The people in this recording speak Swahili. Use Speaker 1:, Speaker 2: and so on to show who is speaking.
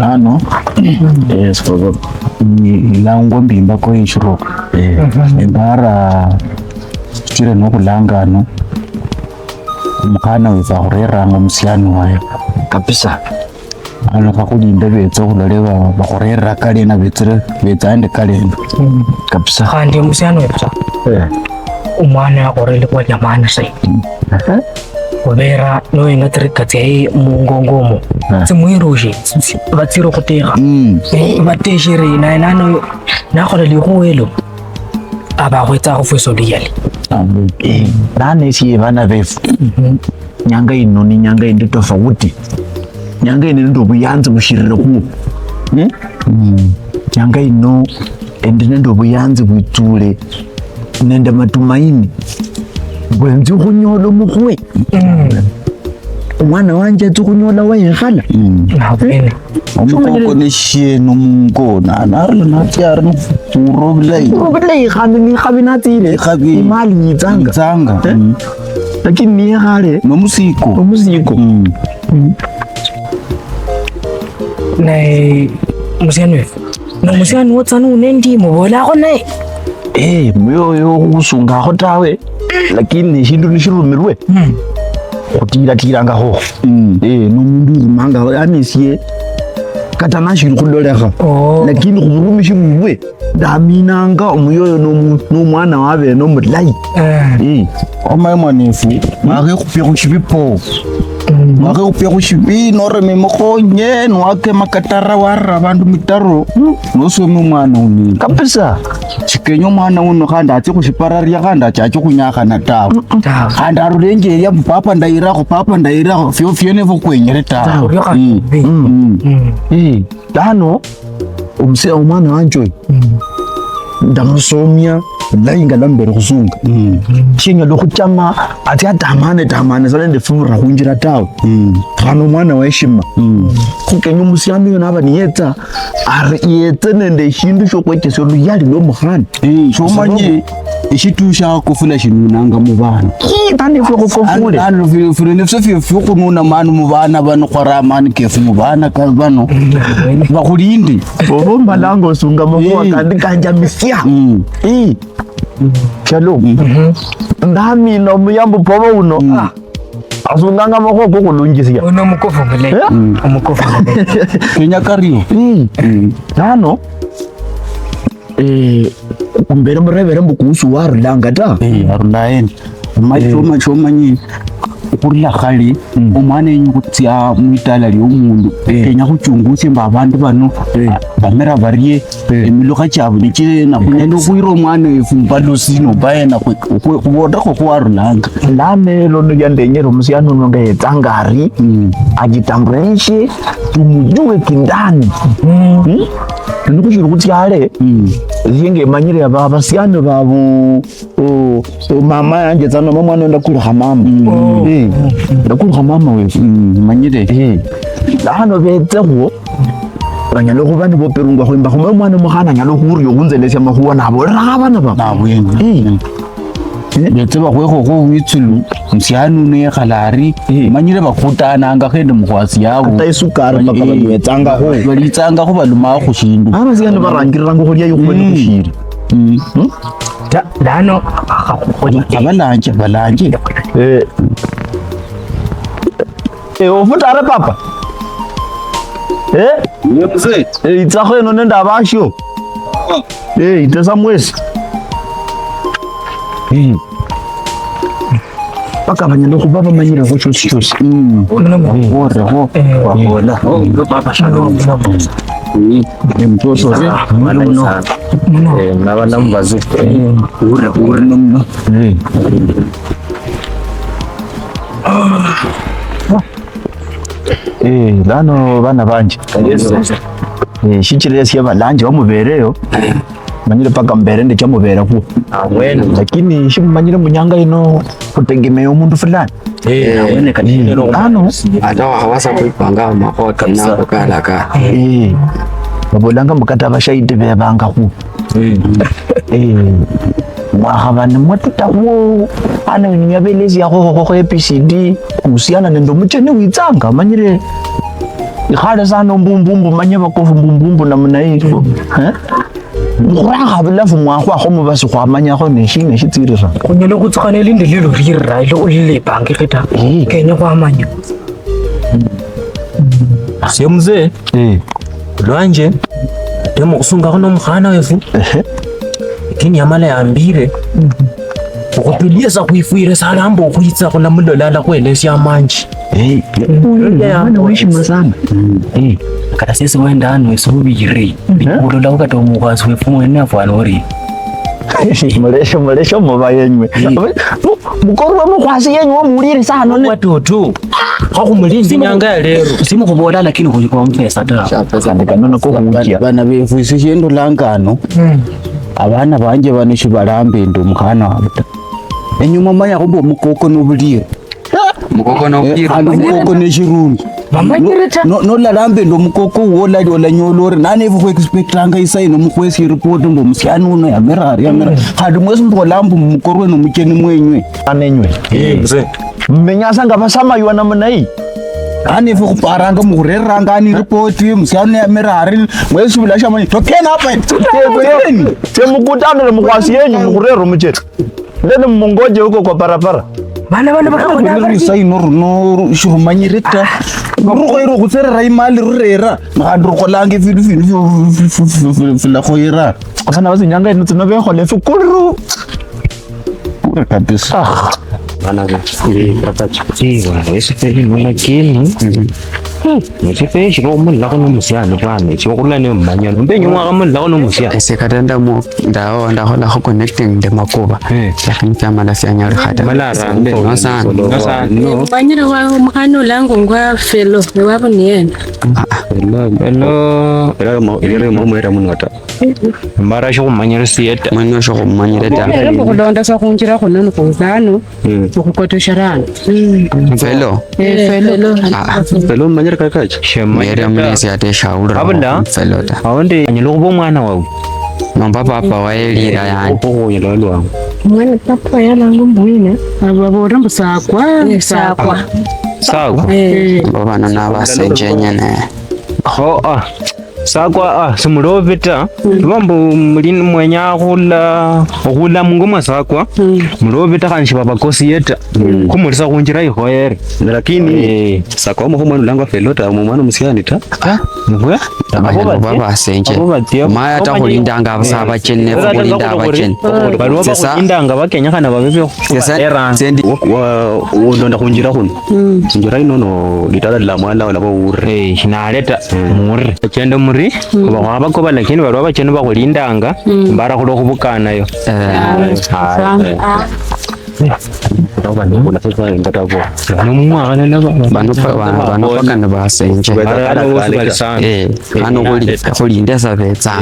Speaker 1: nano yes lango mbimba ko ishuro embara chire nokulangano mukana wiza khureranga musiano wayo
Speaker 2: kabisa
Speaker 1: ano kakulinda betsa khuloleba bakhurera kale na betsire betsande kale
Speaker 2: kabisa
Speaker 3: khandi musiano wetsa umwana yakhorele kwa jamana sai obera no inga trikatse mungongomo tsimwiruje batsiro kutega bateshere ina nano nakhola lihuelo aba khwetsa go feso liyale
Speaker 2: nane siye bana befu nyanga ino ni nyanga indi tofauti nyanga ino ndo buyanzi bushirire ku nyanga ino indi ndo buyanzi bwitsule nende matumaini bwenzi khunyola mukhwe umwana wanje atsi khunyola wayekhala
Speaker 1: omukoko neshieno mungona narilo natyari nofuro
Speaker 2: bulayi khandi nikhabi natsile imali yitsanga lakini niyekhale
Speaker 1: nomusiko
Speaker 3: naye musiano wefu nomusiano wotsana unendimo bolakho naye
Speaker 2: myoyo khusungakho tawe lakini neshindu nishirumirwe khutilatilangakho nomundu urumanga anesie kata nashiri khulolekha lakini khuburumishi bubwe ndaminanga omuyoyo nomwana wabe nomulayi
Speaker 1: omaye mwanefu mwakhekhupe khushibipo mwakhekhupe khushibi noreme mukhonye nwake makatara warira bandu mitaro nosome omwana unini
Speaker 2: kabisa
Speaker 1: shikenya omwana uno khandi atse khushipararya khandi achache khunyakana tawe khandi arulenjeria papa ndairakho fyo nevo khwenyere tawe
Speaker 2: lano omwana wanje ndamusomya layi nga lambere khusunga shinyala khuchama ati atamane sana ndifura khunjira tawe khana omwana weshima khukenya omusiano oyo naba niyetsa ari yetse nende shindu shokhwechesya oluyali lwomukhana
Speaker 1: shomanye eshitushakho kofula shinunanga mubana
Speaker 2: tanefwe khukofule
Speaker 1: fire nefyo fyokhununa mani mubana bano khwara amani kefu mubana bano bakhulinde
Speaker 2: oba ombalanga osunga makhuwa kandi kanjamisya Shalom. Ndamina omuyambo papa uno asunganga makhuwa kokhulunjisya
Speaker 3: uno mukofu ngale omukofu ngale
Speaker 1: kenya kariyo
Speaker 2: nano kumbere murevere mbukuhusu warulanga ta
Speaker 1: arulaeni chomanye khurila khale omwana yenyu khutsya mwitala lyomundu kenya khuchungusye mba abandu bano bamera barye emilokha chabwe nechirena khunyala khwira omwana wefu mbalosino bayena khubodakho khwarulanga
Speaker 2: lamelo nolyandenyera omusiano uno ngayetsanga ari ajitambulishe tumujue kindani nikushiri khutyale yengemanyire abasiano babo mama yanje tsana mwana ndakulukha mama ndakulukha mama wefu
Speaker 1: manyire
Speaker 2: lano betsekho banyala khuba niboperungwa khwimba khuma omwana omukhana anyala khurya khunzelesya makhuwa nabolelakho abana babo
Speaker 1: betse bakhwekhokho witsulu musiano nekhala ari manyire bakhutananga khende mukhwasi yabo
Speaker 2: ata isukari paka
Speaker 1: balitsangakho balumakho khushindu
Speaker 2: abasiano barangiriranga khulya yukhwene khushiri
Speaker 3: lano
Speaker 1: balanje
Speaker 2: ofutare papa itsakho eno nende abasho itesa mwesi paka banyala khuba bamanyilekho chosi
Speaker 1: orekho wabola mtoto
Speaker 2: nabana mubazi
Speaker 1: ure nomno
Speaker 2: lano bana banje shichire siya balanje bamubereyo manyire paka mbere ndi chamubera ku lakini shimumanyire munyanga ino kutegemea omundu fulani
Speaker 3: awene kanilero
Speaker 2: lano
Speaker 4: ata hawasa kuipanga makota nako kalaka
Speaker 2: babolanga mukata abashahidi bebanga ku mwakhabana mwatutawo ana nyabelezi yakho EPCD kuhusiana nendo muchene witsanga manyire ikhale sana mbumbumbu manye bakofu mbumbumbu namna hiyo muranga bilafu mwakho akho mubasi khwamanya kho neshinga shitsirira
Speaker 3: kunyela go tsgane le ndilelo rira ile o le banke kheta kenya go amanya
Speaker 5: sie mzee lwanje demo kusunga kuno mkhana wefu kini yamala yambire ukupilisa kuifuire salambo kuitsa kuna mulolala kwelesya manji
Speaker 2: mwana weshima sana
Speaker 3: kata sisi wenda ano esubiri ulola ukatomukazi wefumo enafwana ori
Speaker 2: mulesho muba yenywe mukoro wa mukwasi yenywe omulire sana ne
Speaker 5: watoto khakumulinzi nyanga ya lero
Speaker 3: simu kubola lakini kujikwa mpesa ta
Speaker 2: kanona ko kuja
Speaker 1: bana befu isishendo langano abana banje bano shibalambe ndo mkhana wabuta enyuma manya kumbo mukoko nobulire
Speaker 4: mukoko nobulire
Speaker 1: mukoko neshirungi no lalambe ndo mukoko wolali olanyolore nane evu expectanga isaino mukwesi report mbo musiani uno yamera khadi mwesi mbolambu mukorwe no mukeni mwenywe
Speaker 2: anenywe
Speaker 5: mzee
Speaker 2: mmenyasa ngabasama yona munai
Speaker 1: ane evu kuparanga mureranga ani report musiani yamera hari mwesi bulasha mani tokena hapa
Speaker 2: temukutana le mukwasi yenyu mukurero mucheto ndene mmongoje huko kwa barabara
Speaker 3: bana
Speaker 1: bakakona saino no shurumanyireta rukoiro kutserera imali rurera makandurukholanga evindu filakhoira
Speaker 2: sana basi nyanga ino tsinobekhola efikuru
Speaker 1: kabisa
Speaker 5: bana be esifeli nolakini nesifeshi lomullako nomusyani bana siwakulane mmanyano mbenyu mwaka mullako nomusyani
Speaker 4: esekatenda mo ndakhola kho connecting de makuba lakini kyamala syanyali khata
Speaker 5: malara
Speaker 4: no sana
Speaker 6: banyira wa mkhano lango ngwa felo wabo niyena
Speaker 5: elo momwera munota mara sho kumanyira sieta
Speaker 4: mwana sho kumanyira ta
Speaker 6: ero kulonda sa kunjira khonano kuzano ukukotosharana
Speaker 4: felo
Speaker 5: elo manyira kakachi
Speaker 4: mere mnesi ate shaura
Speaker 5: abula
Speaker 4: felo ta
Speaker 5: awonde anyelo kuba mwana wawe
Speaker 4: mamba papa waelira yani
Speaker 5: okuyelo lwangu
Speaker 6: mwana papa yalango mbwina ababora mbusakwa sakwa
Speaker 5: sawa
Speaker 4: bana nabasenjenye ne
Speaker 5: ho sakwa simuloveta lwambo mulini mwenya khula mungoma sakwa muloveta khanshi babakosi yeta kumulisa khunjira ikhoyere lakini sakwa mo mwana ulangwa felota mo mwana musiani ta mwe
Speaker 4: baba senje maya ta khulindanga abasaba chenne khulinda abachenne
Speaker 5: sasa indanga bakenya khana babebe
Speaker 4: sasa sendi
Speaker 5: wondonda khunjira khuno njira inono litala la mwala wala ure shinaleta muri chende muri kuba wabakoba lakini bali abachenne bakhulindanga mbara khulo khubukanayo
Speaker 4: bano pakana basenje hano khulinda sabetsa